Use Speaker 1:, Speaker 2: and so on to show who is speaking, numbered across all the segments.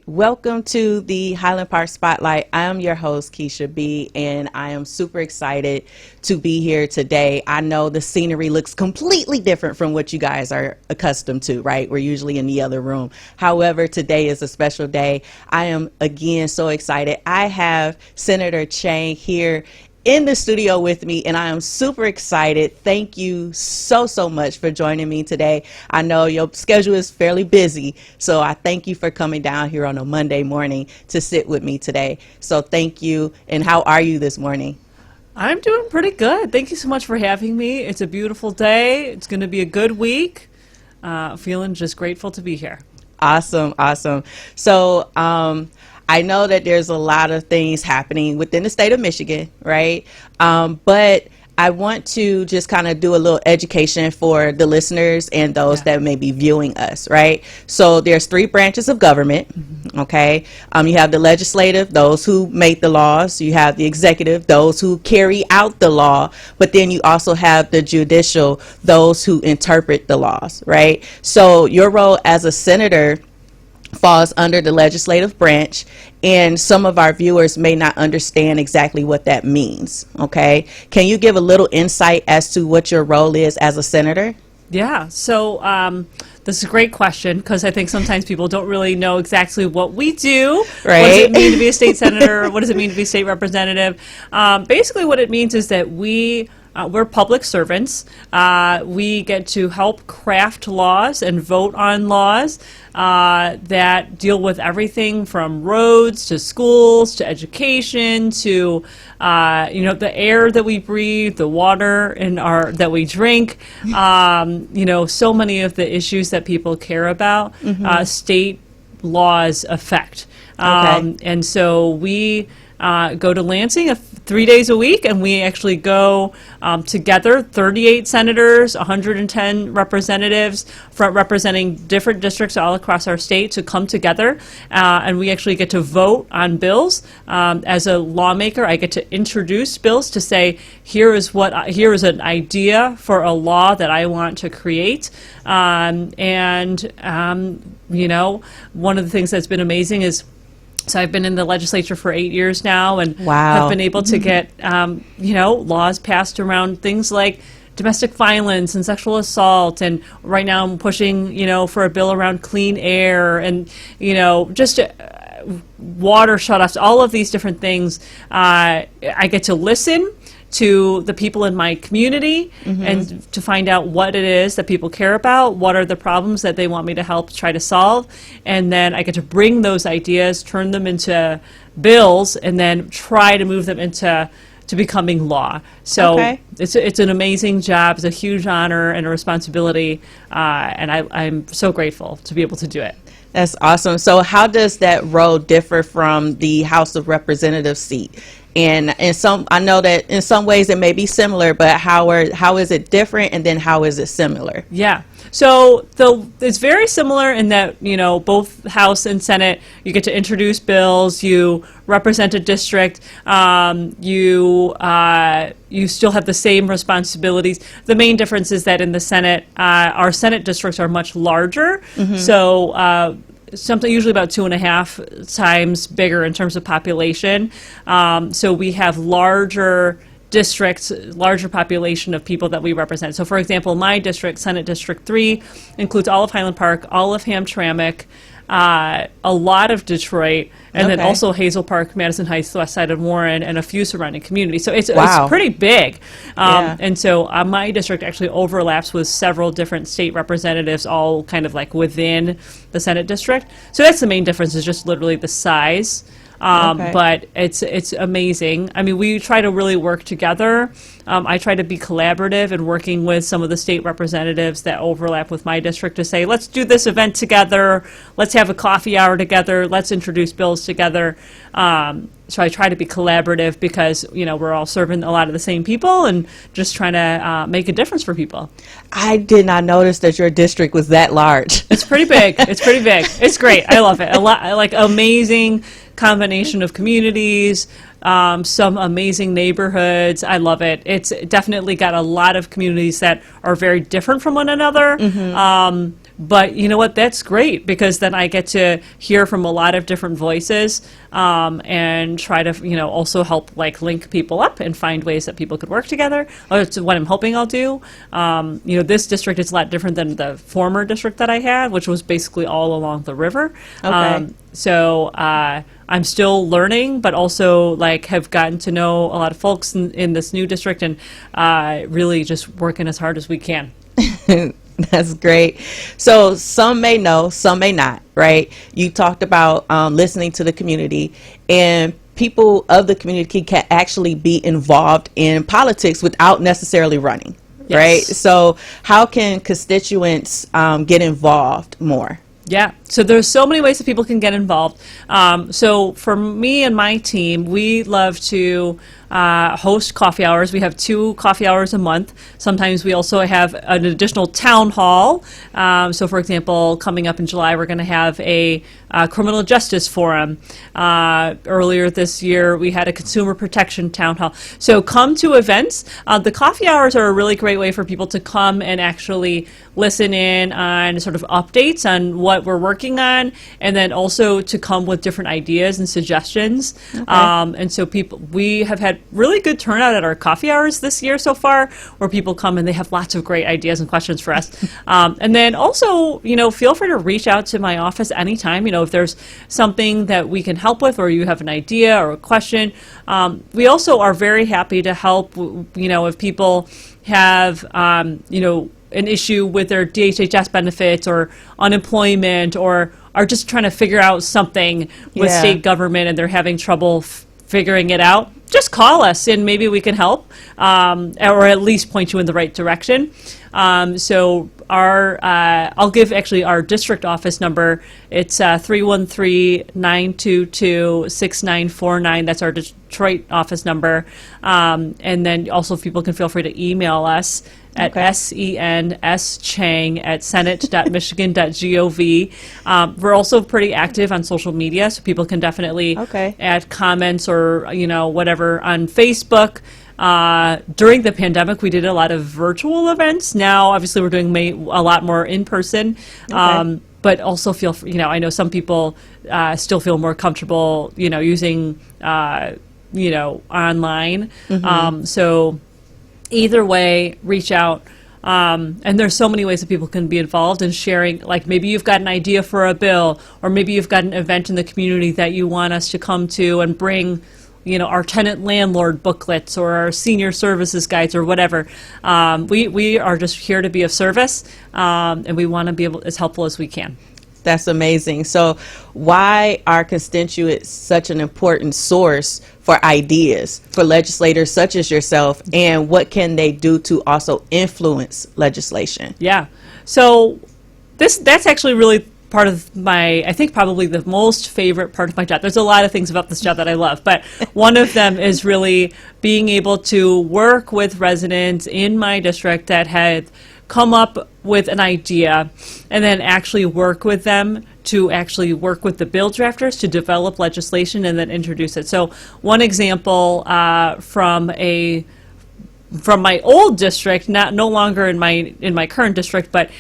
Speaker 1: right. Welcome to the Highland Park Spotlight. I am your host, Kisha B, and I am super excited to be here today. I know the scenery looks completely different from what you guys are accustomed to, right? We're usually in the other room. However, today is a special day. I am, again, so excited. I have Senator Chang here in the studio with me, and I am super excited. Thank you so much for joining me today. I know your schedule is fairly busy, so I thank you for coming down here on a Monday morning to sit with me today. So thank you. And how are you this morning?
Speaker 2: I'm doing pretty good. Thank you so much for having me. It's a beautiful day. It's going to be a good week. Feeling just grateful to be here.
Speaker 1: Awesome. So I know that there's a lot of things happening within the state of Michigan, right? But I want to just kind of do a little education for the listeners and those that may be viewing us, right? So there's 3 branches of government, okay? You have the legislative, those who make the laws. You have the executive, those who carry out the law. But then you also have the judicial, those who interpret the laws, right? So your role as a senator falls under the legislative branch, and some of our viewers may not understand exactly what that means. Okay, can you give a little insight as to what your role is as a senator?
Speaker 2: Yeah, so this is a great question, because I think sometimes people don't really know exactly what we do.
Speaker 1: Right.
Speaker 2: What does it mean to be a state senator? What does it mean to be a state representative? Basically what it means is that we're public servants. We get to help craft laws and vote on laws that deal with everything from roads to schools to education to the air that we breathe, the water that we drink. So many of the issues that people care about, state laws affect. And so we go to Lansing 3 days a week, and we actually go together, 38 senators, 110 representatives representing different districts all across our state to come together, and we actually get to vote on bills. As a lawmaker, I get to introduce bills to say, here is an idea for a law that I want to create. One of the things that's been amazing is, so I've been in the legislature for 8 years now, and have been able to get, laws passed around things like domestic violence and sexual assault. And right now I'm pushing, for a bill around clean air and, just water shutoffs, all of these different things. I get to listen to the people in my community and to find out what it is that people care about, what are the problems that they want me to help try to solve, and then I get to bring those ideas, turn them into bills, and then try to move them into becoming law. So it's an amazing job. It's a huge honor and a responsibility, and I'm so grateful to be able to do it.
Speaker 1: That's awesome. So how does that role differ from the House of Representatives seat? And I know that in some ways it may be similar, but how is it different, and then how is it similar? Yeah.
Speaker 2: So it's very similar in that, both House and Senate, you get to introduce bills, you represent a district, you still have the same responsibilities. The main difference is that in the Senate, our Senate districts are much larger. So something usually about 2.5 times bigger in terms of population. So we have larger districts, larger population of people that we represent. So for example, my district, Senate District 3, includes all of Highland Park, all of Hamtramck, a lot of Detroit, and then also Hazel Park, Madison Heights, the west side of Warren, and a few surrounding communities. So it's pretty big. And so my district actually overlaps with several different state representatives, all kind of like within the Senate district. So that's the main difference, is just literally the size. But it's amazing. I mean, we try to really work together. I try to be collaborative and working with some of the state representatives that overlap with my district to say, let's do this event together, let's have a coffee hour together, let's introduce bills together. So I try to be collaborative because, we're all serving a lot of the same people and just trying to make a difference for people.
Speaker 1: I did not notice that your district was that large.
Speaker 2: It's pretty big. It's great. I love it. Like amazing combination of communities, some amazing neighborhoods. I love it. It's definitely got a lot of communities that are very different from one another. But you know what? That's great, because then I get to hear from a lot of different voices, and try to, also help like link people up and find ways that people could work together. That's what I'm hoping I'll do. This district is a lot different than the former district that I had, which was basically all along the river.
Speaker 1: Okay.
Speaker 2: So I'm still learning, but also like have gotten to know a lot of folks in this new district, and really just working as hard as we can.
Speaker 1: That's great. So some may know, some may not, right? You talked about listening to the community, and people of the community can actually be involved in politics without necessarily running,
Speaker 2: Yes.
Speaker 1: right? So how can constituents get involved more?
Speaker 2: Yeah, so there's so many ways that people can get involved. So for me and my team, we love to host coffee hours. We have 2 coffee hours a month. Sometimes we also have an additional town hall. So for example, coming up in July, we're going to have a criminal justice forum. Earlier this year, we had a consumer protection town hall. So come to events. The coffee hours are a really great way for people to come and actually listen in on sort of updates on what we're working on, and then also to come with different ideas and suggestions.
Speaker 1: Okay.
Speaker 2: And so we have had really good turnout at our coffee hours this year so far, where people come and they have lots of great ideas and questions for us. And then also, feel free to reach out to my office anytime. If there's something that we can help with, or you have an idea or a question. We also are very happy to help, if people have, an issue with their DHHS benefits or unemployment, or are just trying to figure out something with state government and they're having trouble figuring it out. Just call us and maybe we can help, or at least point you in the right direction. So I'll give actually our district office number. It's 313-922-6949. That's our Detroit office number. And then also people can feel free to email us at senchang@senate.michigan.gov. We're also pretty active on social media, so people can definitely add comments or whatever on Facebook. During the pandemic, we did a lot of virtual events. Now, obviously, we're doing a lot more in person. But also feel, I know some people still feel more comfortable, using, online. So either way, reach out. And there's so many ways that people can be involved in sharing, like maybe you've got an idea for a bill, or maybe you've got an event in the community that you want us to come to and bring, our tenant landlord booklets or our senior services guides or whatever. We are just here to be of service, and we want to be as helpful as we can.
Speaker 1: That's amazing. So why are constituents such an important source for ideas for legislators such as yourself, and what can they do to also influence legislation?
Speaker 2: Yeah. So that's actually really part of I think probably the most favorite part of my job. There's a lot of things about this job that I love, but one of them is really being able to work with residents in my district that had come up with an idea, and then actually work with them to actually work with the bill drafters to develop legislation and then introduce it. So one example from my old district, no longer in my current district, but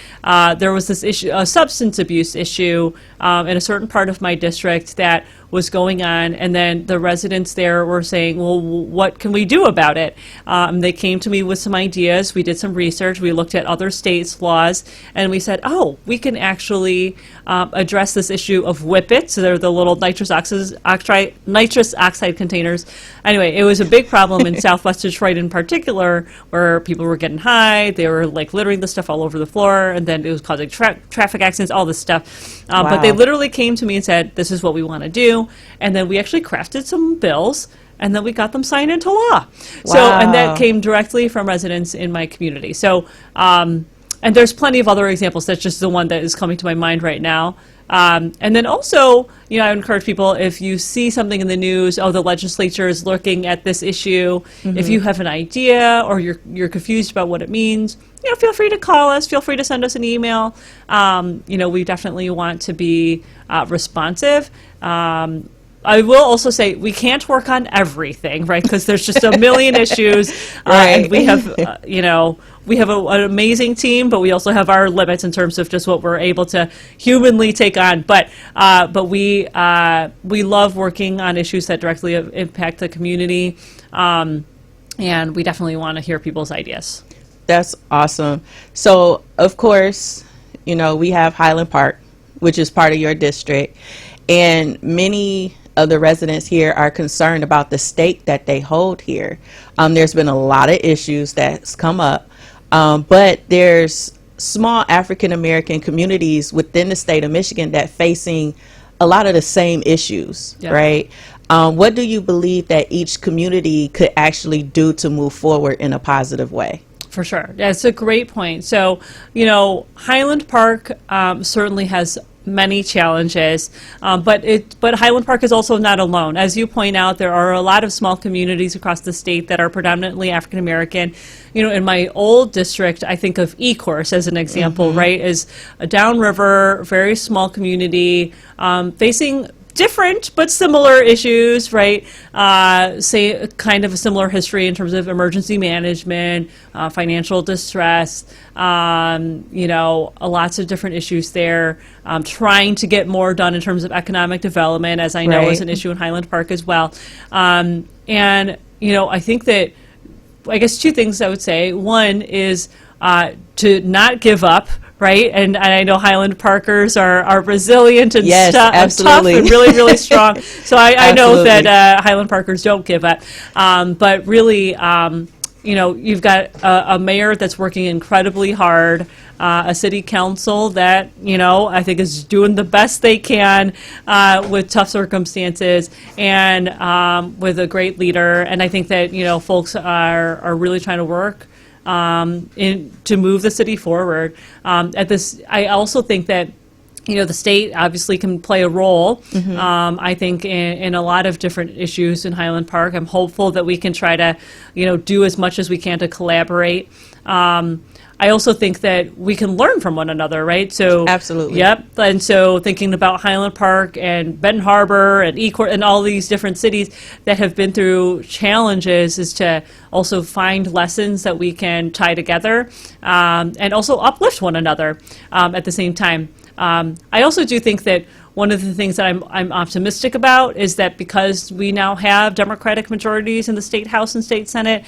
Speaker 2: there was this issue, a substance abuse issue in a certain part of my district that was going on, and then the residents there were saying, well, what can we do about it? They came to me with some ideas. We did some research. We looked at other states' laws, and we said, oh, we can actually address this issue of whippets. So they're the little nitrous oxide containers. Anyway, it was a big problem in Southwest Detroit in particular, where people were getting high. They were like littering the stuff all over the floor, and then it was causing traffic accidents, all this stuff. But they literally came to me and said, this is what we want to do. And then we actually crafted some bills, and then we got them signed into law. So, and that came directly from residents in my community. So, and there's plenty of other examples. That's just the one that is coming to my mind right now. And then also, I would encourage people, if you see something in the news, the legislature is looking at this issue. If you have an idea or you're confused about what it means, feel free to call us. Feel free to send us an email. We definitely want to be responsive. I will also say we can't work on everything, right? Because there's just a million issues,
Speaker 1: Right.
Speaker 2: and we have, we have an amazing team, but we also have our limits in terms of just what we're able to humanly take on. But we love working on issues that directly impact the community, and we definitely want to hear people's ideas.
Speaker 1: That's awesome. So, of course, we have Highland Park, which is part of your district, and many of the residents here are concerned about the stake that they hold here. There's been a lot of issues that's come up, but there's small African American communities within the state of Michigan that facing a lot of the same issues,
Speaker 2: Yeah.
Speaker 1: right? What do you believe that each community could actually do to move forward in a positive way?
Speaker 2: For sure. That's a great point. So, Highland Park certainly has many challenges, but Highland Park is also not alone. As you point out, there are a lot of small communities across the state that are predominantly African American. In my old district, I think of Ecorse as an example, right? Is a downriver, very small community facing different but similar issues, right? Say kind of a similar history in terms of emergency management, financial distress, lots of different issues there. Trying to get more done in terms of economic development, as I know is an issue in Highland Park as well. I think that, I guess two things I would say. One is to not give up, right? And I know Highland Parkers are resilient and tough and really, really strong. So I know that Highland Parkers don't give up. But really, you've got a mayor that's working incredibly hard, a city council that, I think is doing the best they can with tough circumstances, and with a great leader. And I think that, folks are really trying to work to move the city forward. I also think that the state obviously can play a role. I think in a lot of different issues in Highland Park. I'm hopeful that we can try to do as much as we can to collaborate. I also think that we can learn from one another, right? So
Speaker 1: absolutely.
Speaker 2: Yep. And so thinking about Highland Park and Benton Harbor and Ecorse and all these different cities that have been through challenges is to also find lessons that we can tie together, and also uplift one another at the same time. I also do think that one of the things that I'm optimistic about is that because we now have Democratic majorities in the State House and State Senate,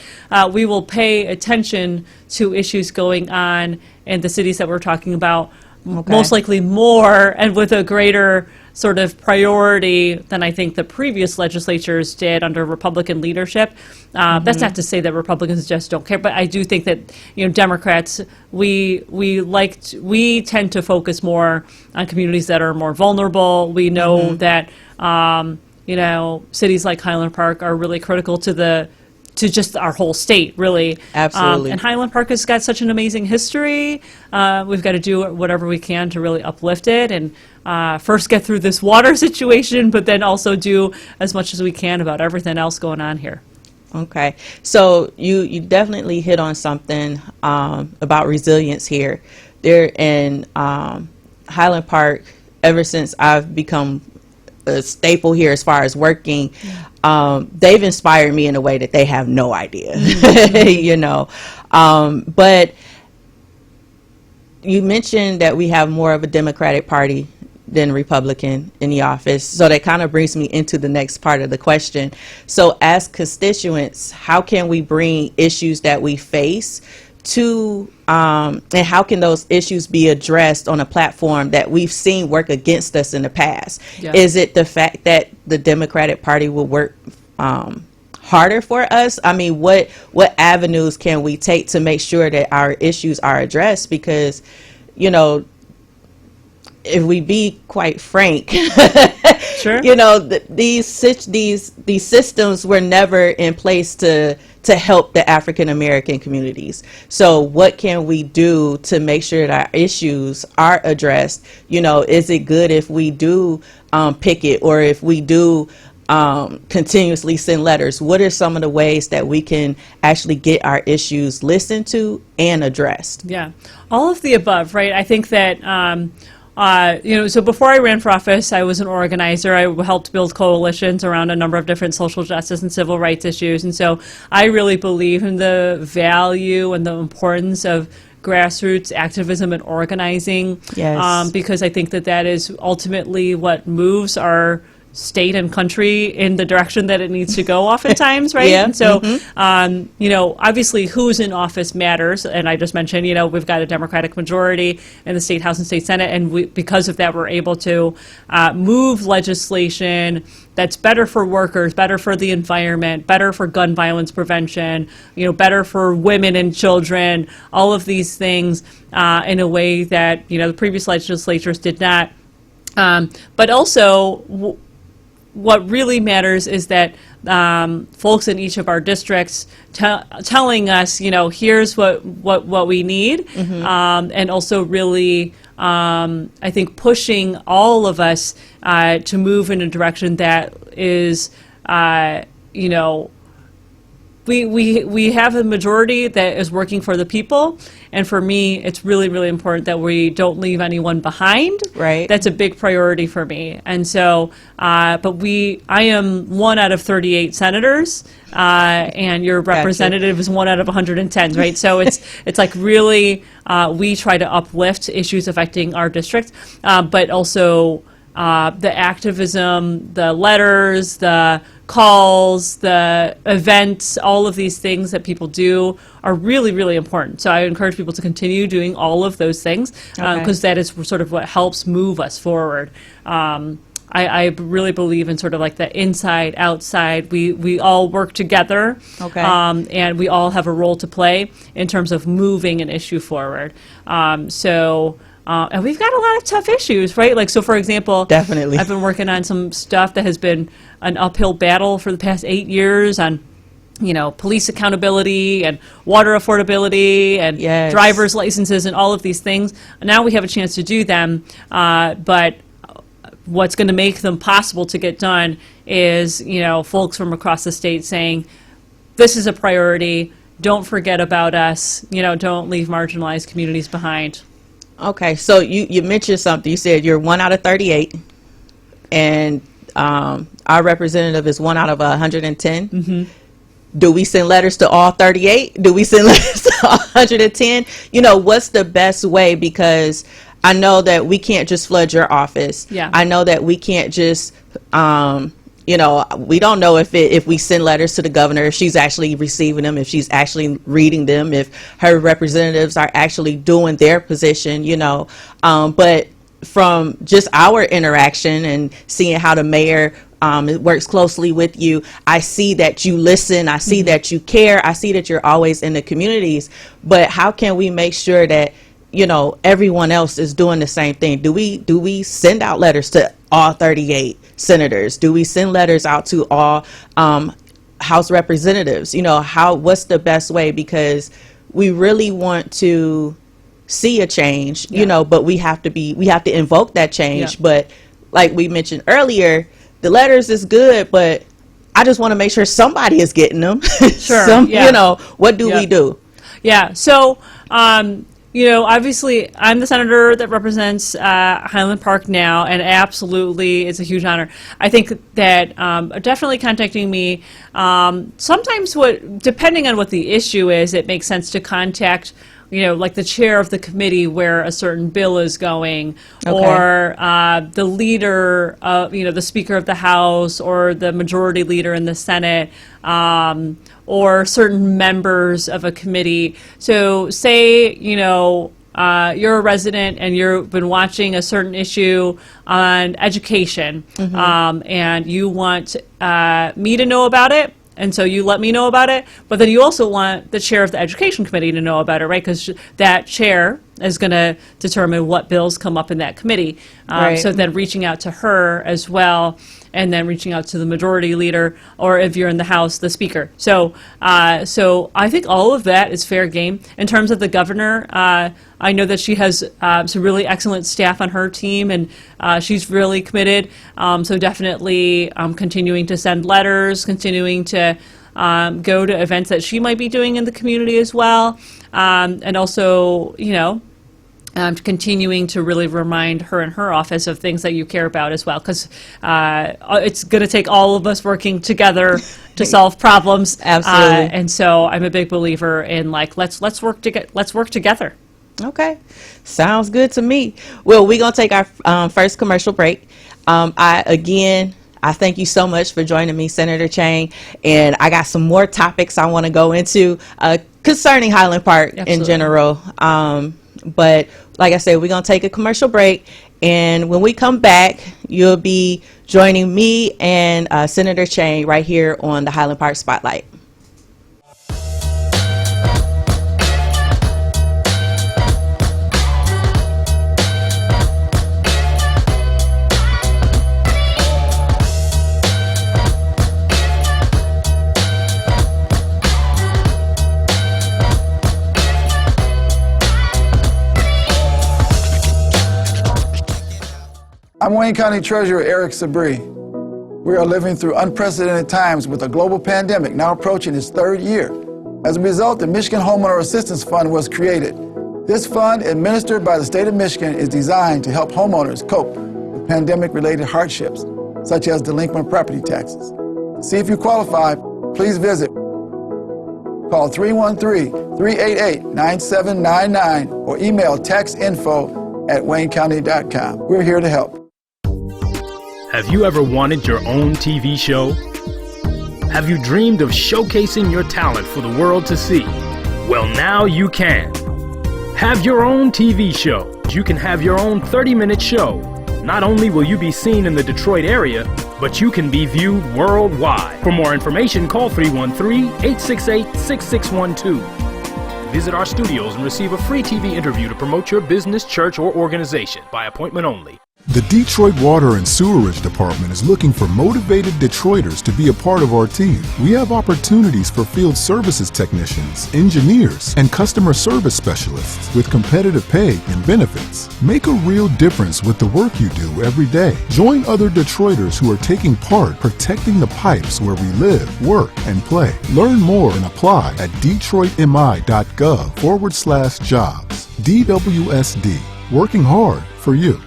Speaker 2: we will pay attention to issues going on in the cities that we're talking about, most likely more and with a greater sort of priority than I think the previous legislatures did under Republican leadership. That's not to say that Republicans just don't care, but I do think that Democrats we tend to focus more on communities that are more vulnerable. We know that cities like Highland Park are really critical to just our whole state, really.
Speaker 1: Absolutely.
Speaker 2: And Highland Park has got such an amazing history. We've got to do whatever we can to really uplift it and first get through this water situation, but then also do as much as we can about everything else going on here.
Speaker 1: Okay. So you definitely hit on something about resilience here. There in Highland Park, ever since I've become a staple here as far as working, they've inspired me in a way that they have no idea. But you mentioned that we have more of a Democratic Party than Republican in the office, so that kind of brings me into the next part of the question. So as constituents, how can we bring issues that we face to and how can those issues be addressed on a platform that we've seen work against us in the past?
Speaker 2: Yeah.
Speaker 1: Is it the fact that the Democratic Party will work harder for us? I mean, what avenues can we take to make sure that our issues are addressed? Because, if we be quite frank,
Speaker 2: Sure.
Speaker 1: these systems were never in place to help the African American communities. So what can we do to make sure that our issues are addressed? Is it good if we do picket, or if we do continuously send letters? What are some of the ways that we can actually get our issues listened to and addressed?
Speaker 2: Yeah, all of the above, right? I think that So before I ran for office, I was an organizer. I helped build coalitions around a number of different social justice and civil rights issues. And so I really believe in the value and the importance of grassroots activism and organizing.
Speaker 1: Yes.
Speaker 2: Because I think that is ultimately what moves our state and country in the direction that it needs to go oftentimes, right?
Speaker 1: Yeah.
Speaker 2: And so, obviously who's in office matters. And I just mentioned, we've got a Democratic majority in the State House and State Senate. And because of that, we're able to move legislation that's better for workers, better for the environment, better for gun violence prevention, better for women and children, all of these things in a way that, the previous legislatures did not. But also, what really matters is that folks in each of our districts telling us, here's what we need, and also really, I think, pushing all of us to move in a direction that is, we have a majority that is working for the people, and for me, it's really, really important that we don't leave anyone behind.
Speaker 1: Right.
Speaker 2: That's a big priority for me, and so, I am 1 out of 38 senators, and your representative is 1 out of 110, right? So it's like really, we try to uplift issues affecting our district, but also the activism, the letters, the calls, the events, all of these things that people do are really, really important. So I encourage people to continue doing all of those things because that is sort of what helps move us forward. I really believe in sort of like the inside, outside. We all work together, and we all have a role to play in terms of moving an issue forward. And we've got a lot of tough issues, right? Like, so for example,
Speaker 1: definitely,
Speaker 2: I've been working on some stuff that has been an uphill battle for the past 8 years on, police accountability and water affordability and driver's licenses and all of these things. Now we have a chance to do them, but what's going to make them possible to get done is, folks from across the state saying, this is a priority, don't forget about us, don't leave marginalized communities behind.
Speaker 1: Okay, so you mentioned something. You said you're 1 out of 38, and our representative is 1 out of 110. Mm-hmm. Do we send letters to all 38? Do we send letters to all 110? What's the best way? Because I know that we can't just flood your office.
Speaker 2: Yeah.
Speaker 1: I know that we can't just we don't know if we send letters to the governor, if she's actually receiving them, if she's actually reading them, if her representatives are actually doing their position, but from just our interaction and seeing how the mayor works closely with you, I see that you listen, I see that you care, I see that you're always in the communities. But how can we make sure that everyone else is doing the same thing? Do we send out letters to all 38 senators? Do we send letters out to all House representatives? What's the best way? Because we really want to see a change, but we have to invoke that change. But like we mentioned earlier, the letters is good, but I just want to make sure somebody is getting them.
Speaker 2: Sure.
Speaker 1: What do we do?
Speaker 2: Yeah. So, obviously, I'm the senator that represents Highland Park now, and absolutely, it's a huge honor. I think that definitely contacting me. Sometimes, depending on what the issue is, it makes sense to contact, like the chair of the committee where a certain bill is going, or the leader, the Speaker of the House, or the majority leader in the Senate. Or certain members of a committee. So say, you're a resident and you've been watching a certain issue on education, and you want me to know about it, and so you let me know about it, but then you also want the chair of the education committee to know about it, right? Because that chair is going to determine what bills come up in that committee. So then reaching out to her as well, and then reaching out to the majority leader, or if you're in the House, the Speaker. So I think all of that is fair game. In terms of the governor, I know that she has some really excellent staff on her team, and she's really committed. So definitely continuing to send letters, continuing to go to events that she might be doing in the community as well. And also, continuing to really remind her and her office of things that you care about as well, because it's going to take all of us working together to solve problems.
Speaker 1: Absolutely.
Speaker 2: And so I'm a big believer in let's work together.
Speaker 1: Okay, sounds good to me. Well, we're gonna take our first commercial break. I thank you so much for joining me, Senator Chang, and I got some more topics I want to go into concerning Highland Park in general. But like I said, we're going to take a commercial break, and when we come back, you'll be joining me and Senator Chang right here on the Highland Park Spotlight.
Speaker 3: I'm Wayne County Treasurer Eric Sabri. We are living through unprecedented times with a global pandemic now approaching its third year. As a result, the Michigan Homeowner Assistance Fund was created. This fund, administered by the state of Michigan, is designed to help homeowners cope with pandemic-related hardships, such as delinquent property taxes. To see if you qualify, please visit. Call 313-388-9799 or email taxinfo@waynecounty.com. We're here to help.
Speaker 4: Have you ever wanted your own TV show? Have you dreamed of showcasing your talent for the world to see? Well, now you can. Have your own TV show. You can have your own 30-minute show. Not only will you be seen in the Detroit area, but you can be viewed worldwide. For more information, call 313-868-6612. Visit our studios and receive a free TV interview to promote your business, church, or organization by appointment only.
Speaker 5: The Detroit Water and Sewerage Department is looking for motivated Detroiters to be a part of our team. We have opportunities for field services technicians, engineers, and customer service specialists with competitive pay and benefits. Make a real difference with the work you do every day. Join other Detroiters who are taking part protecting the pipes where we live, work, and play. Learn more and apply at detroitmi.gov/jobs. DWSD, working hard for you.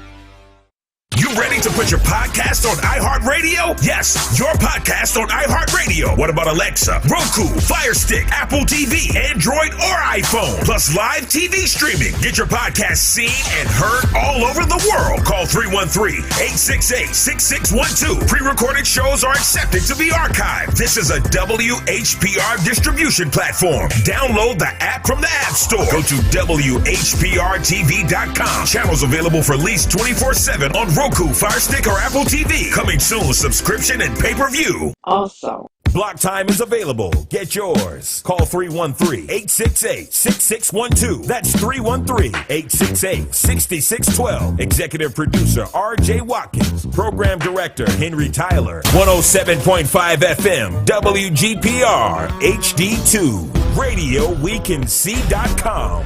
Speaker 6: You ready to put your podcast on iHeartRadio? Yes, your podcast on iHeartRadio. What about Alexa, Roku, Fire Stick, Apple TV, Android, or iPhone? Plus live TV streaming. Get your podcast seen and heard all over the world. Call 313-868-6612. Pre-recorded shows are accepted to be archived. This is a WHPR distribution platform. Download the app from the App Store. Go to WHPRTV.com. Channels available for lease 24/7 on Roku, Fire Stick, or Apple TV. Coming soon, subscription and pay-per-view.
Speaker 1: Also,
Speaker 6: Block time is available. Get yours. Call 313-868-6612. That's 313-868-6612. Executive producer R.J. Watkins. Program director Henry Tyler. 107.5 FM WGPR HD2. RadioWeCanSee.com.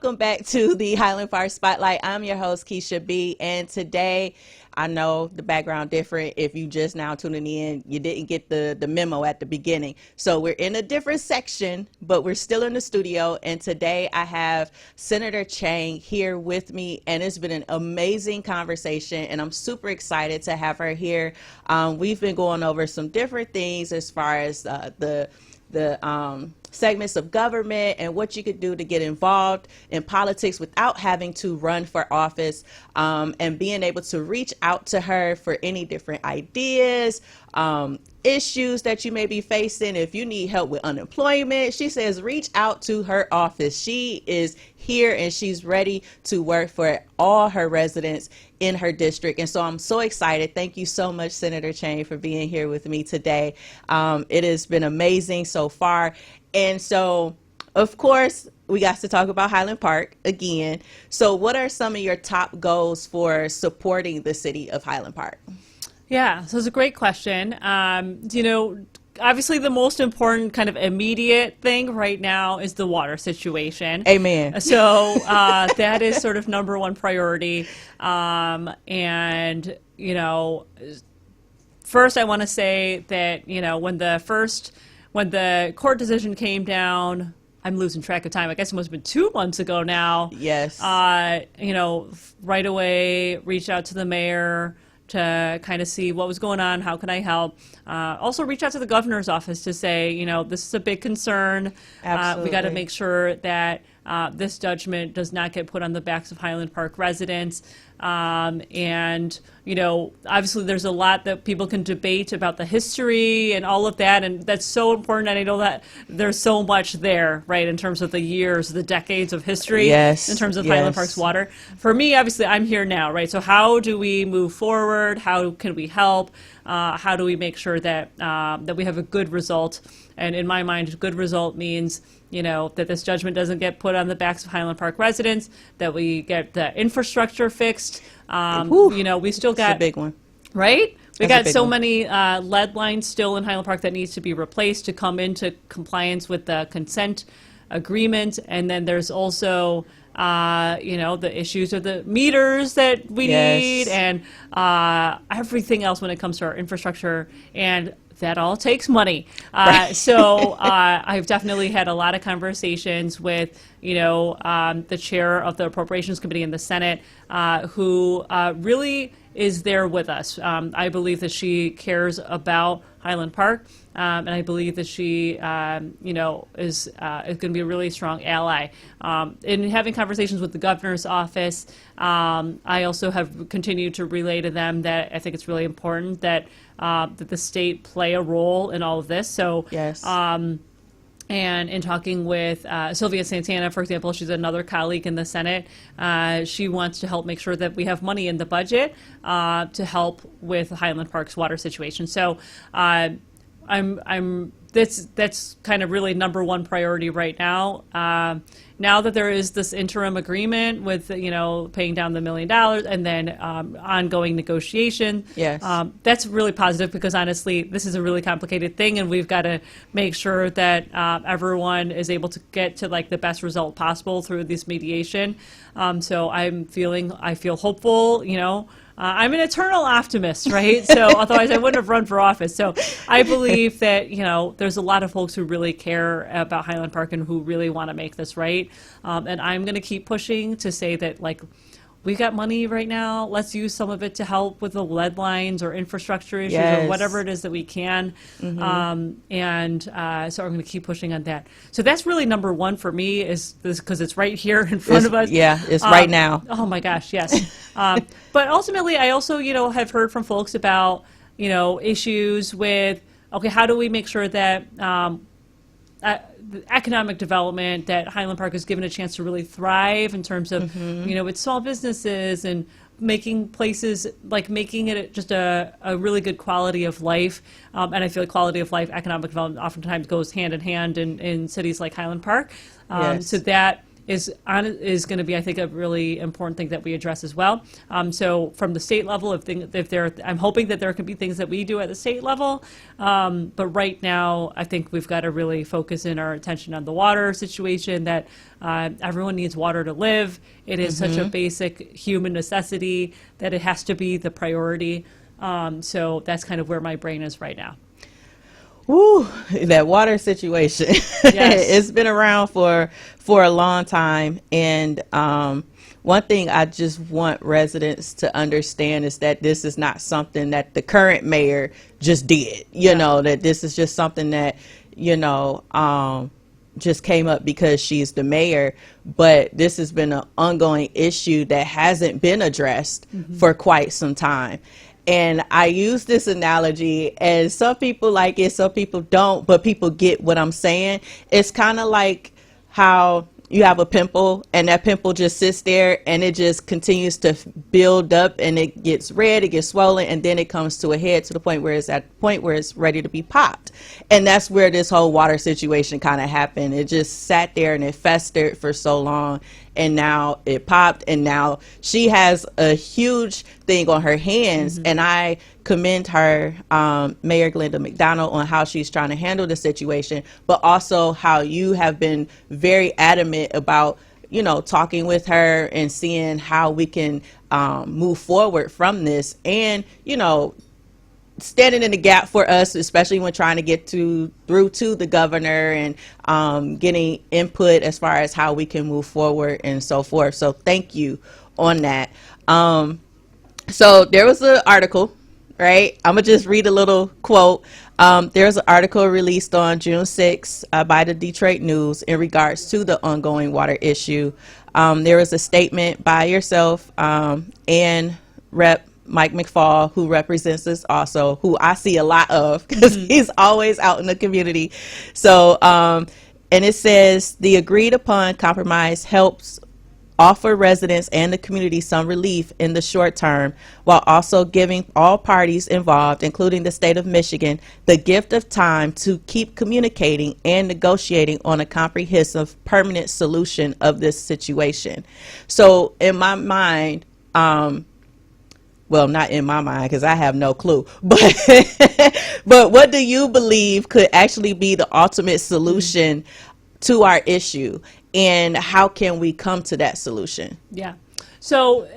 Speaker 1: welcome back to the Highland Park Spotlight. I'm your host, Kisha B, and today, I know the background different. If you just now tuning in, you didn't get the memo at the beginning. So we're in a different section, but we're still in the studio, and today I have Senator Chang here with me, and it's been an amazing conversation, and I'm super excited to have her here. We've been going over some different things as far as the segments of government and what you could do to get involved in politics without having to run for office, and being able to reach out to her for any different ideas, issues that you may be facing. If you need help with unemployment, she says reach out to her office. She is here and she's ready to work for all her residents in her district. And so I'm so excited. Thank you so much, Senator Chang, for being here with me today. It has been amazing so far. And so of course, we got to talk about Highland Park again. So what are some of your top goals for supporting the city of Highland Park?
Speaker 2: Yeah, so it's a great question. Obviously the most important kind of immediate thing right now is the water situation.
Speaker 1: Amen.
Speaker 2: So that is sort of number one priority. And, first I want to say that, when the court decision came down, I'm losing track of time. I guess it must have been 2 months ago now.
Speaker 1: Yes.
Speaker 2: Right away, reached out to the mayor to kind of see what was going on, how can I help. Also reach out to the governor's office to say, this is a big concern.
Speaker 1: Absolutely.
Speaker 2: We got to make sure that this judgment does not get put on the backs of Highland Park residents. And, obviously there's a lot that people can debate about the history and all of that, and that's so important. And I know that there's so much there, right, in terms of the years, the decades of history,
Speaker 1: yes,
Speaker 2: in terms of
Speaker 1: yes.
Speaker 2: Highland Park's water. For me, obviously, I'm here now, right? So how do we move forward? How can we help? How do we make sure that that we have a good result? And in my mind, a good result means, that this judgment doesn't get put on the backs of Highland Park residents, that we get the infrastructure fixed. We still got
Speaker 1: a big one,
Speaker 2: right? We
Speaker 1: That's a
Speaker 2: got
Speaker 1: big
Speaker 2: so
Speaker 1: one.
Speaker 2: many lead lines still in Highland Park that needs to be replaced to come into compliance with the consent agreement. And then there's also, the issues of the meters that we
Speaker 1: Yes.
Speaker 2: need, and everything else when it comes to our infrastructure. And that all takes money. So I've definitely had a lot of conversations with, the chair of the Appropriations Committee in the Senate, who really is there with us. I believe that she cares about Highland Park, and I believe that she, is going to be a really strong ally. In having conversations with the governor's office, I also have continued to relay to them that I think it's really important that that the state play a role in all of this. So,
Speaker 1: yes.
Speaker 2: And in talking with Sylvia Santana, for example, she's another colleague in the Senate. She wants to help make sure that we have money in the budget to help with Highland Park's water situation. So that's kind of really number one priority right now. Now that there is this interim agreement with, paying down the $1 million and then ongoing negotiation,
Speaker 1: Yes.
Speaker 2: That's really positive because honestly, this is a really complicated thing, and we've got to make sure that everyone is able to get to like the best result possible through this mediation. So I feel hopeful, I'm an eternal optimist, right? So otherwise I wouldn't have run for office. So I believe that, there's a lot of folks who really care about Highland Park and who really want to make this right. And I'm going to keep pushing to say that, we got money right now. Let's use some of it to help with the lead lines or infrastructure issues
Speaker 1: Yes.
Speaker 2: or whatever it is that we can.
Speaker 1: Mm-hmm.
Speaker 2: So I'm going to keep pushing on that. So that's really number one for me is this because it's right here in front of us.
Speaker 1: Yeah, it's right now.
Speaker 2: Oh my gosh, yes. But ultimately, I also, have heard from folks about, issues with, okay, how do we make sure that the economic development, that Highland Park is given a chance to really thrive in terms of, its small businesses and making places, making it just a really good quality of life. And I feel like quality of life, economic development oftentimes goes hand in hand in cities like Highland Park.
Speaker 1: Yes.
Speaker 2: So that is going to be, I think, a really important thing that we address as well. So from the state level, I'm hoping that there could be things that we do at the state level. But right now, I think we've got to really focus in our attention on the water situation, that everyone needs water to live. It is such a basic human necessity that it has to be the priority. So that's kind of where my brain is right now.
Speaker 1: Woo, that water situation.
Speaker 2: Yes.
Speaker 1: It's been around for a long time. And one thing I just want residents to understand is that this is not something that the current mayor just did, that this is just something that, just came up because she's the mayor. But this has been an ongoing issue that hasn't been addressed for quite some time. And I use this analogy, and some people like it, some people don't, but people get what I'm saying. It's kind of like how, you have a pimple and that pimple just sits there and it just continues to build up and it gets red, it gets swollen, and then it comes to a head to the point where it's at the point where it's ready to be popped. And that's where this whole water situation kind of happened. It just sat there and it festered for so long, and now it popped, and now she has a huge thing on her hands. And I commend her, Mayor Glenda McDonald, on how she's trying to handle the situation, but also how you have been very adamant about, you know, talking with her and seeing how we can move forward from this, and, you know, standing in the gap for us, especially when trying to get through to the governor and getting input as far as how we can move forward and so forth. So thank you on that. So there was an article, right? I'm gonna just read a little quote. There's an article released on June 6th by the Detroit News in regards to the ongoing water issue. There was a statement by yourself and Rep. Mike McFall, who represents us also, who I see a lot of because he's always out in the community. So, and it says the agreed upon compromise helps offer residents and the community some relief in the short term, while also giving all parties involved, including the state of Michigan, the gift of time to keep communicating and negotiating on a comprehensive, permanent solution of this situation. So in my mind, well, not in my mind because I have no clue, but but what do you believe could actually be the ultimate solution to our issue, and how can we come to that solution?
Speaker 2: So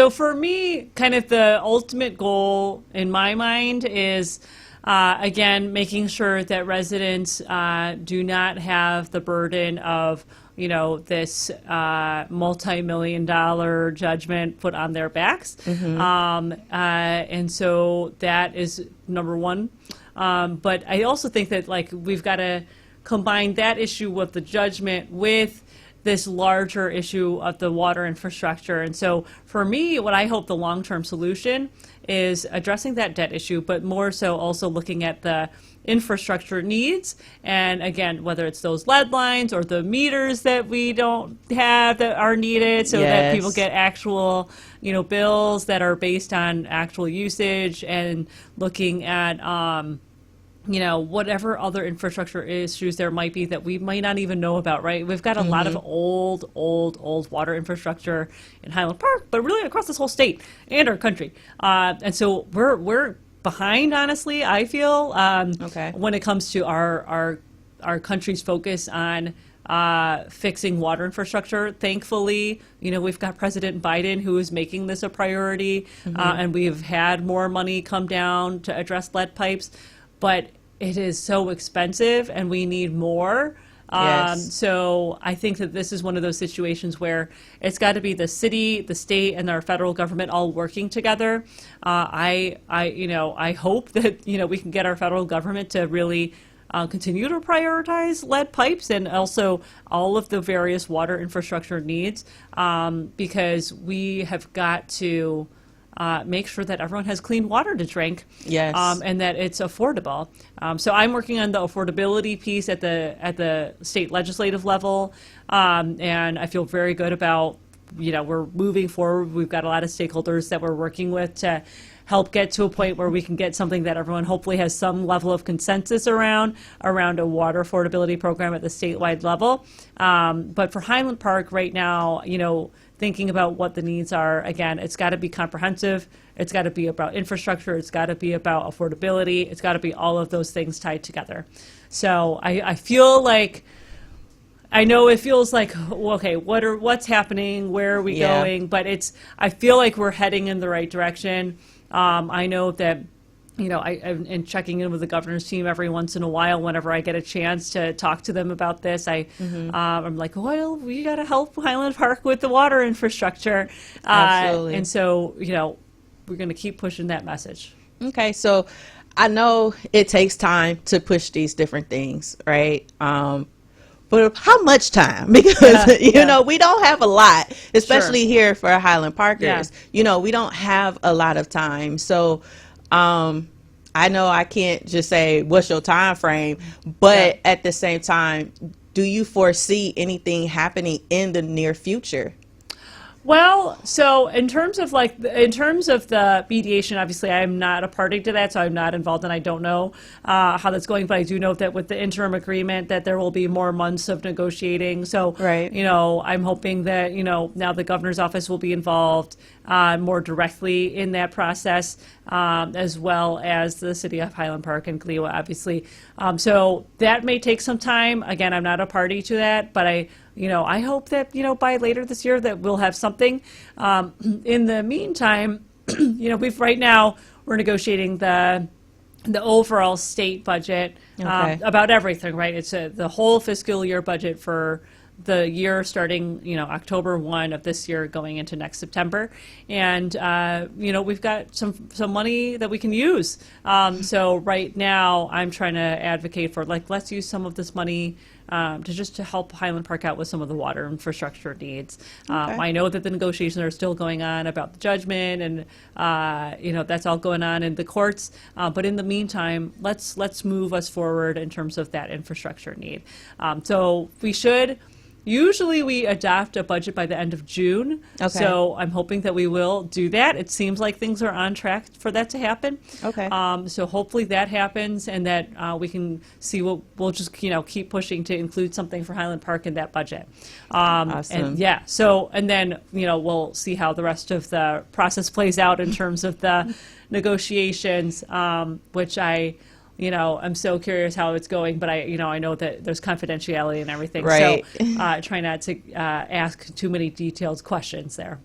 Speaker 2: for me, kind of the ultimate goal in my mind is, again, making sure that residents do not have the burden of, you know, this multi-million-dollar judgment put on their backs. And so that is number one. But I also think that, like, we've got to combine that issue with the judgment with this larger issue of the water infrastructure. And so for me, what I hope the long-term solution is addressing that debt issue, but more so also looking at the infrastructure needs. And again, whether it's those lead lines or the meters that we don't have that are needed, so that people get actual, you know, bills that are based on actual usage, and looking at, you know, whatever other infrastructure issues there might be that we might not even know about, right? We've got a lot of old water infrastructure in Highland Park, but really across this whole state and our country. And so we're behind, honestly, I feel, when it comes to our country's focus on fixing water infrastructure. Thankfully, you know, we've got President Biden who is making this a priority, and we've had more money come down to address lead pipes, but it is so expensive and we need more. So I think that this is one of those situations where it's got to be the city, the state, and our federal government all working together. I hope that, you know, we can get our federal government to really continue to prioritize lead pipes and also all of the various water infrastructure needs, because we have got to make sure that everyone has clean water to drink, and that it's affordable. So I'm working on the affordability piece at the state legislative level, and I feel very good about, you know, we're moving forward. We've got a lot of stakeholders that we're working with to help get to a point where we can get something that everyone hopefully has some level of consensus around a water affordability program at the statewide level. But for Highland Park right now, you know, thinking about what the needs are, again, it's got to be comprehensive. It's got to be about infrastructure. It's got to be about affordability. It's got to be all of those things tied together. So I feel like, I know it feels like, okay, what's happening? Where are we going? But I feel like we're heading in the right direction. I know that, you know, I'm checking in with the governor's team every once in a while whenever I get a chance to talk to them about this. I'm like, well, we got to help Highland Park with the water infrastructure.
Speaker 1: Absolutely.
Speaker 2: And so, you know, we're going to keep pushing that message.
Speaker 1: Okay, so I know it takes time to push these different things, right? But how much time? Because, you know, we don't have a lot, especially here for Highland Parkers. You know, we don't have a lot of time. So I know I can't just say, what's your time frame? But at the same time, do you foresee anything happening in the near future?
Speaker 2: Well, so in terms of the mediation, obviously I'm not a party to that, so I'm not involved, and I don't know how that's going. But I do know that with the interim agreement, that there will be more months of negotiating. So,
Speaker 1: Right.
Speaker 2: I'm hoping that now the governor's office will be involved more directly in that process, as well as the city of Highland Park and Glewa, obviously. So that may take some time. Again, I'm not a party to that, but I hope that, by later this year that we'll have something. In the meantime, right now we're negotiating the overall state budget,
Speaker 1: Okay.
Speaker 2: about everything, right? It's the whole fiscal year budget for the year starting, October 1 of this year going into next September. And, we've got some money that we can use. So right now I'm trying to advocate for, let's use some of this money to help Highland Park out with some of the water infrastructure needs. I know that the negotiations are still going on about the judgment, and that's all going on in the courts. But in the meantime, let's move us forward in terms of that infrastructure need. So we should. Usually we adopt a budget by the end of June,
Speaker 1: Okay.
Speaker 2: so I'm hoping that we will do that. It seems like things are on track for that to happen.
Speaker 1: Okay.
Speaker 2: So hopefully that happens, and that we can see what we'll just keep pushing to include something for Highland Park in that budget.
Speaker 1: Awesome.
Speaker 2: And then we'll see how the rest of the process plays out in terms of the negotiations, which I'm so curious how it's going, but I know that there's confidentiality and everything.
Speaker 1: Right.
Speaker 2: So try not to ask too many detailed questions there.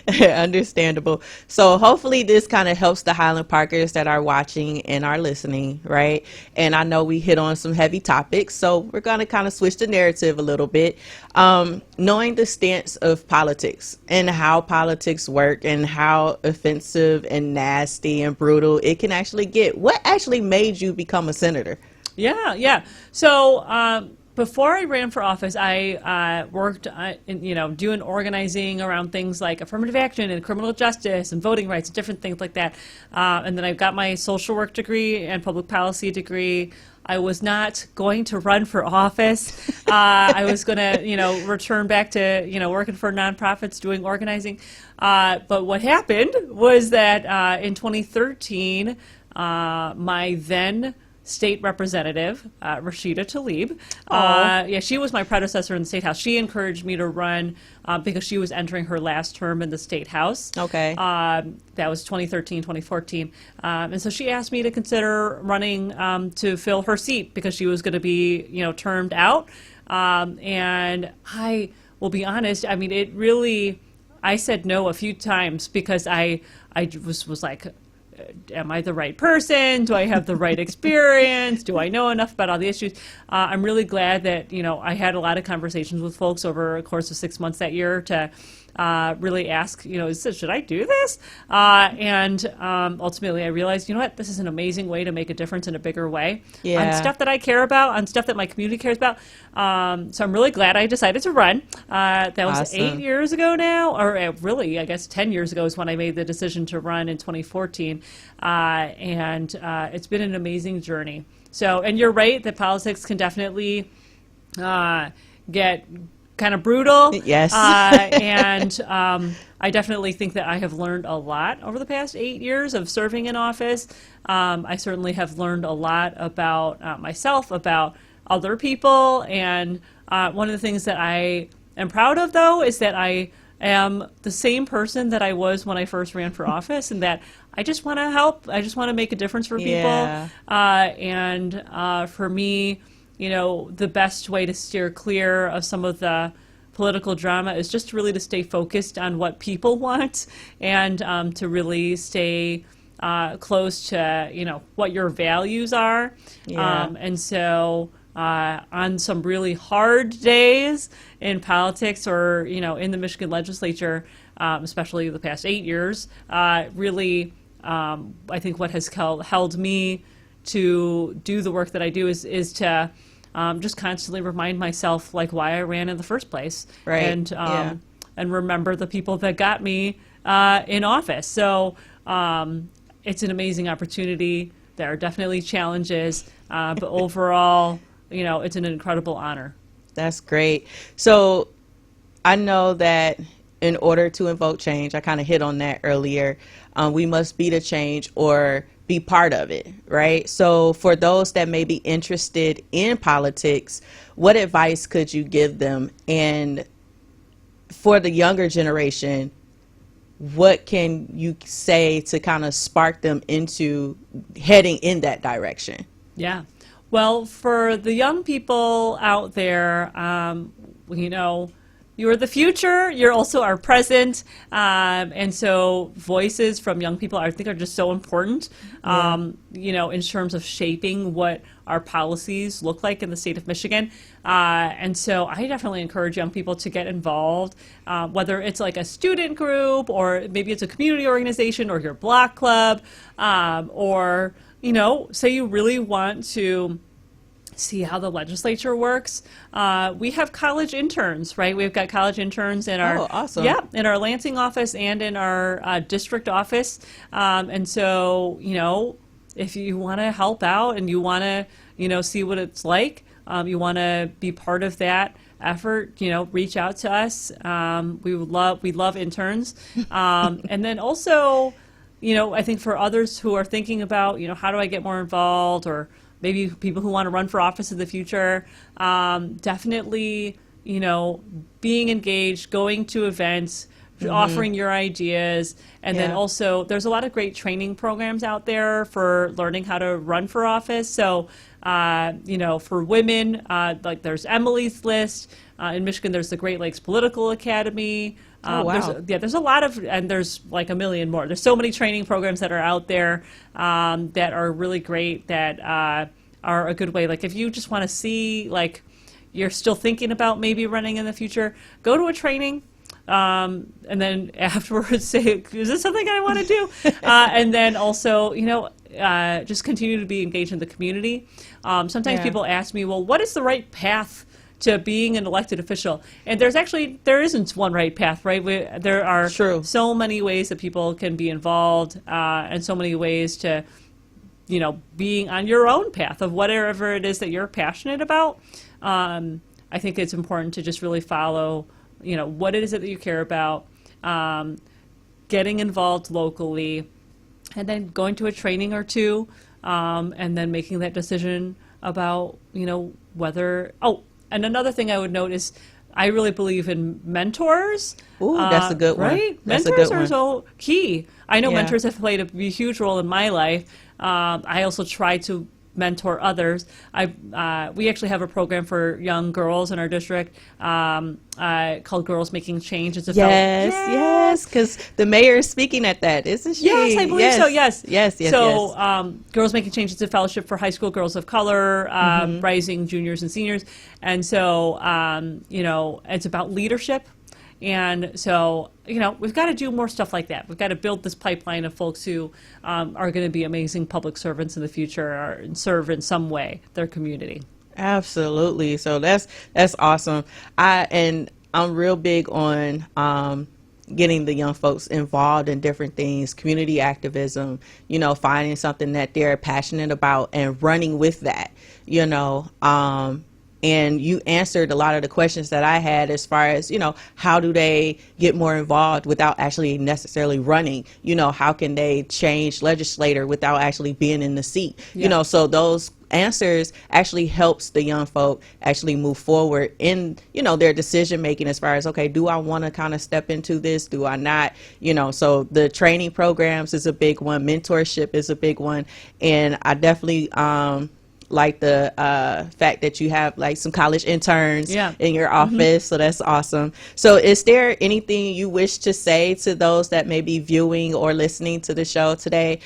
Speaker 1: Understandable. So hopefully this kind of helps the Highland Parkers that are watching and are listening, right? And I know we hit on some heavy topics, so we're going to kind of switch the narrative a little bit. Knowing the stance of politics and how politics work and how offensive and nasty and brutal it can actually get. What actually made you become a senator?
Speaker 2: Yeah. So before I ran for office, I worked doing organizing around things like affirmative action and criminal justice and voting rights and different things like that. And then I got my social work degree and public policy degree. I was not going to run for office. I was going to, return back to, working for nonprofits, doing organizing. But what happened was that in 2013, my then state representative, Rashida Tlaib. She was my predecessor in the state house. She encouraged me to run because she was entering her last term in the state house.
Speaker 1: Okay.
Speaker 2: That was 2013, 2014. And so she asked me to consider running to fill her seat because she was going to be, termed out. And I will be honest, it really, I said no a few times because I was like, am I the right person? Do I have the right experience? Do I know enough about all the issues? I'm really glad that, I had a lot of conversations with folks over a course of 6 months that year to really ask, should I do this? And ultimately I realized, this is an amazing way to make a difference in a bigger way on stuff that I care about, on stuff that my community cares about. So I'm really glad I decided to run. That was
Speaker 1: Awesome.
Speaker 2: 8 years ago now, or really, I guess 10 years ago is when I made the decision to run in 2014. And it's been an amazing journey. So, and you're right that politics can definitely get kind of brutal.
Speaker 1: Yes.
Speaker 2: And I definitely think that I have learned a lot over the past 8 years of serving in office. I certainly have learned a lot about myself, about other people. And one of the things that I am proud of, though, is that I am the same person that I was when I first ran for office, and that I just want to help. I just want to make a difference for people.
Speaker 1: Yeah.
Speaker 2: And for me, the best way to steer clear of some of the political drama is just really to stay focused on what people want, and to really stay close to, what your values are.
Speaker 1: Yeah.
Speaker 2: And so on some really hard days in politics or, in the Michigan legislature, especially the past 8 years, really, I think what has held me to do the work that I do is to just constantly remind myself why I ran in the first place,
Speaker 1: Right.
Speaker 2: And remember the people that got me in office. So it's an amazing opportunity. There are definitely challenges, but overall, it's an incredible honor.
Speaker 1: That's great. So I know that in order to invoke change, I kind of hit on that earlier, we must be the change or be part of it, right? So for those that may be interested in politics, what advice could you give them? And for the younger generation, what can you say to kind of spark them into heading in that direction?
Speaker 2: Yeah. Well, for the young people out there, you're the future. You're also our present. And so voices from young people, I think, are just so important, in terms of shaping what our policies look like in the state of Michigan. And so I definitely encourage young people to get involved, whether it's like a student group or maybe it's a community organization or your block club, or, say you really want to see how the legislature works. We have college interns, right? We've got college interns in our
Speaker 1: awesome.
Speaker 2: in our Lansing office and in our district office. And so, if you want to help out and you want to, see what it's like, you want to be part of that effort, reach out to us. We love interns. And then also, I think for others who are thinking about, how do I get more involved, or maybe people who want to run for office in the future, definitely, being engaged, going to events, offering your ideas. And then also there's a lot of great training programs out there for learning how to run for office. So, for women, like there's Emily's List. In Michigan, there's the Great Lakes Political Academy.
Speaker 1: Wow.
Speaker 2: There's a lot of, and there's like a million more. There's so many training programs that are out there that are really great, that are a good way. Like if you just want to see, like you're still thinking about maybe running in the future, go to a training. And then afterwards say, is this something I want to do? And then also, just continue to be engaged in the community. Sometimes people ask me, well, what is the right path to being an elected official? And there isn't one right path, right? There are so many ways that people can be involved, and so many ways to, being on your own path of whatever it is that you're passionate about. I think it's important to just really follow, what it is that you care about, getting involved locally, and then going to a training or two, and then making that decision about, whether, and another thing I would note is I really believe in mentors.
Speaker 1: Ooh, that's a good one.
Speaker 2: Right?
Speaker 1: That's
Speaker 2: Mentors
Speaker 1: a good
Speaker 2: are
Speaker 1: one.
Speaker 2: so key. I know mentors have played a huge role in my life. I also try to mentor others. We actually have a program for young girls in our district called Girls Making Change. It's a
Speaker 1: Yes, because the mayor is speaking at that, isn't she?
Speaker 2: Yes, I believe so. Yes.
Speaker 1: So,
Speaker 2: Girls Making Change is a fellowship for high school girls of color, rising juniors and seniors, and so it's about leadership. And so, we've got to do more stuff like that. We've got to build this pipeline of folks who are going to be amazing public servants in the future, or serve in some way their community.
Speaker 1: Absolutely. So that's awesome. I'm real big on getting the young folks involved in different things, community activism, finding something that they're passionate about and running with that, and you answered a lot of the questions that I had as far as, how do they get more involved without actually necessarily running? How can they change legislator without actually being in the seat? So those answers actually helps the young folk actually move forward in, their decision making as far as, okay, do I want to kind of step into this? Do I not? So the training programs is a big one. Mentorship is a big one. And I definitely, like the fact that you have like some college interns in your office. So that's awesome. So is there anything you wish to say to those that may be viewing or listening to the show today?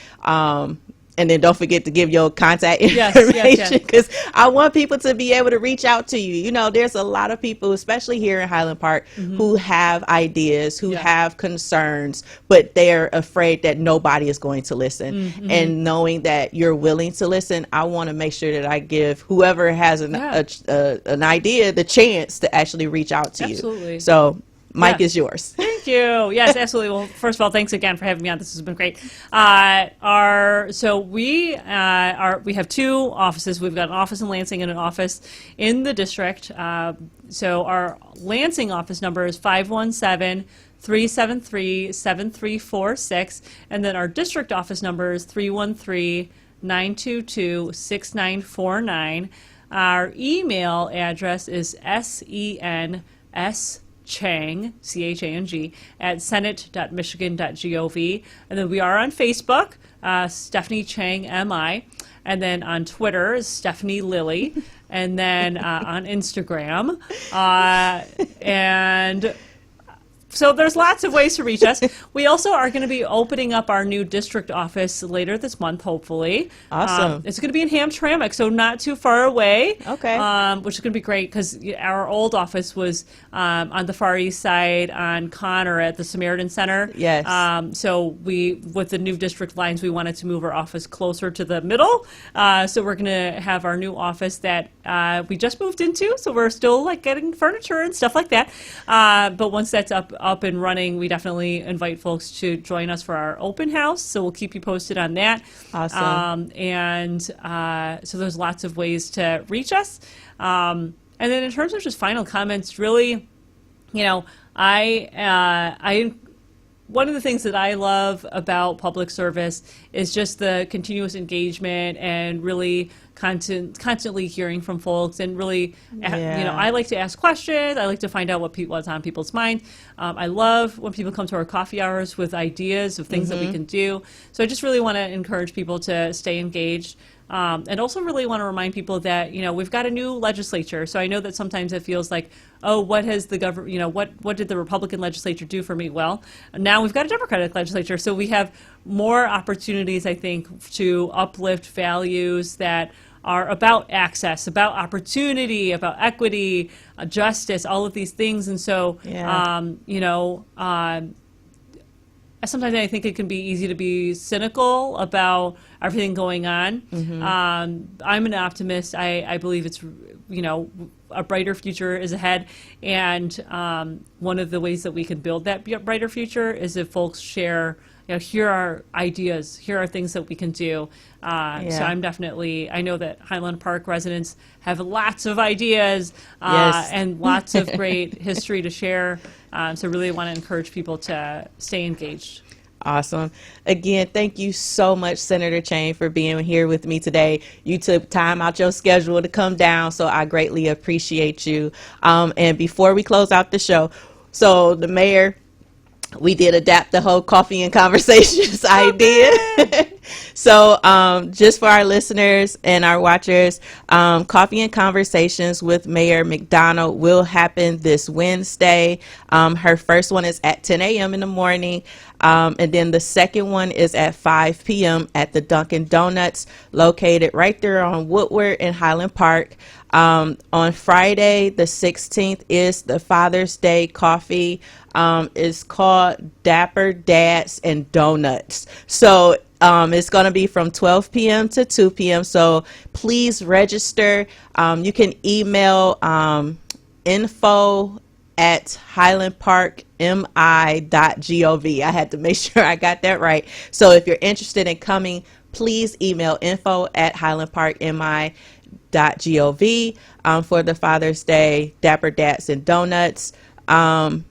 Speaker 1: And then don't forget to give your contact information, because I want people to be able to reach out to you. There's a lot of people, especially here in Highland Park, who have ideas, who have concerns, but they're afraid that nobody is going to listen. And knowing that you're willing to listen, I want to make sure that I give whoever has an idea the chance to actually reach out to you. So Mike is yours.
Speaker 2: Thank Thank you. Yes, absolutely. Well, first of all, thanks again for having me on. This has been great. We have two offices. We've got an office in Lansing and an office in the district. So our Lansing office number is 517-373-7346, and then our district office number is 313-922-6949. Our email address is senschang, Chang, at senate.michigan.gov. And then we are on Facebook, Stephanie Chang, MI. And then on Twitter is Stephanie Lilly. And then on Instagram. And so there's lots of ways to reach us. We also are going to be opening up our new district office later this month, hopefully.
Speaker 1: Awesome.
Speaker 2: It's going to be in Hamtramck, so not too far away.
Speaker 1: Okay.
Speaker 2: Which is going to be great because our old office was on the Far East Side on Connor at the Samaritan Center.
Speaker 1: Yes.
Speaker 2: So with the new district lines, we wanted to move our office closer to the middle. So we're going to have our new office that we just moved into. So we're still getting furniture and stuff like that. But once that's up and running, we definitely invite folks to join us for our open house. So we'll keep you posted on that.
Speaker 1: Awesome.
Speaker 2: So there's lots of ways to reach us. And then in terms of just final comments, really, I one of the things that I love about public service is just the continuous engagement and really constantly hearing from folks and really, I like to ask questions. I like to find out what's on people's mind. I love when people come to our coffee hours with ideas of things that we can do. So I just really want to encourage people to stay engaged. And also really want to remind people that, we've got a new legislature. So I know that sometimes it feels like, oh, what has the government, what did the Republican legislature do for me? Well, now we've got a Democratic legislature. So we have more opportunities, I think, to uplift values that are about access, about opportunity, about equity, justice, all of these things. And so, sometimes I think it can be easy to be cynical about everything going on. I'm an optimist. I believe it's, a brighter future is ahead. And one of the ways that we can build that brighter future is if folks share, here are ideas, here are things that we can do. So I'm definitely, I know that Highland Park residents have lots of ideas and lots of great history to share. So really want to encourage people to stay engaged.
Speaker 1: Awesome. Again, thank you so much, Senator Chang, for being here with me today. You took time out your schedule to come down, so I greatly appreciate you. And before we close out the show, so the mayor, we did adapt the whole coffee and conversations idea. So just for our listeners and our watchers, Coffee and Conversations with Mayor McDonald will happen this Wednesday. Her first one is at 10 a.m. in the morning. And then the second one is at 5 p.m. at the Dunkin' Donuts, located right there on Woodward in Highland Park. On Friday, the 16th, is the Father's Day coffee. It's called Dapper Dads and Donuts. So it's going to be from 12 p.m. to 2 p.m. So please register. You can email info@highlandparkmi.gov. I had to make sure I got that right. So if you're interested in coming, please email info@highlandparkmi.gov for the Father's Day Dapper Dads and Donuts. And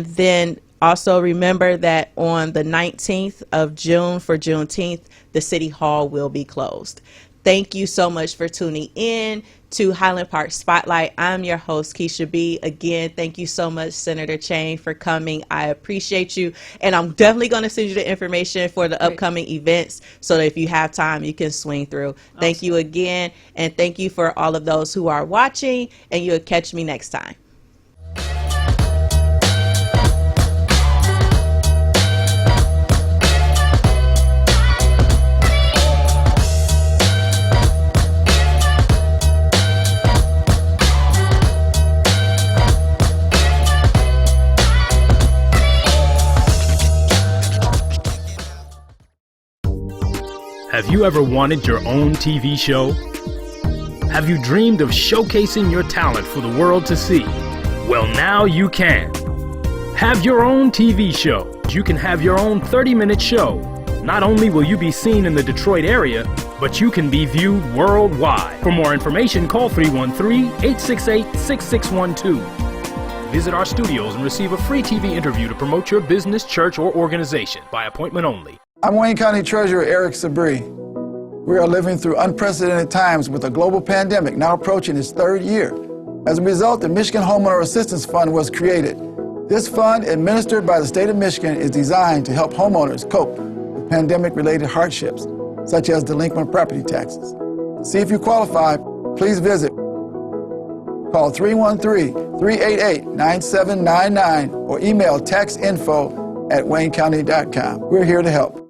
Speaker 1: then also remember that on the 19th of June for Juneteenth, the City Hall will be closed. Thank you so much for tuning in to Highland Park Spotlight. I'm your host, Kisha B. Again, thank you so much, Senator Chang, for coming. I appreciate you. And I'm definitely going to send you the information for the upcoming events so that if you have time, you can swing through. Awesome. Thank you again. And thank you for all of those who are watching. And you'll catch me next time.
Speaker 4: Have you ever wanted your own TV show? Have you dreamed of showcasing your talent for the world to see? Well, now you can. Have your own TV show. You can have your own 30-minute show. Not only will you be seen in the Detroit area, but you can be viewed worldwide. For more information, call 313-868-6612. Visit our studios and receive a free TV interview to promote your business, church, or organization by appointment only.
Speaker 3: I'm Wayne County Treasurer Eric Sabri. We are living through unprecedented times with a global pandemic now approaching its third year. As a result, the Michigan Homeowner Assistance Fund was created. This fund, administered by the state of Michigan, is designed to help homeowners cope with pandemic-related hardships, such as delinquent property taxes. To see if you qualify, please visit. Call 313-388-9799 or email taxinfo@waynecounty.com. We're here to help.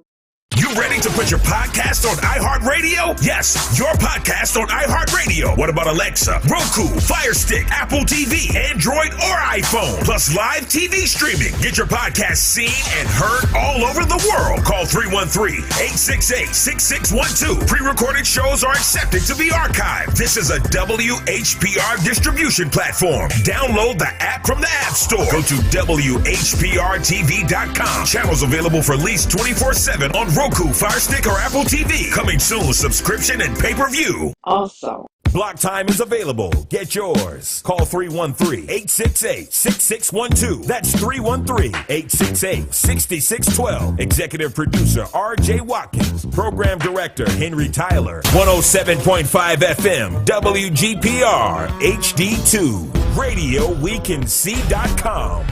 Speaker 6: You ready to put your podcast on iHeartRadio? Yes, your podcast on iHeartRadio. What about Alexa, Roku, Fire Stick, Apple TV, Android, or iPhone? Plus live TV streaming. Get your podcast seen and heard all over the world. Call 313-868-6612. Pre-recorded shows are accepted to be archived. This is a WHPR distribution platform. Download the app from the App Store. Go to WHPRTV.com. Channels available for lease 24/7 on Roku, Fire Stick, or Apple TV. Coming soon with subscription and pay-per-view.
Speaker 7: Also,
Speaker 6: Block time is available. Get yours. Call 313-868-6612. That's 313-868-6612. Executive producer R.J. Watkins. Program director Henry Tyler. 107.5 FM WGPR HD2. RadioWeCanSee.com.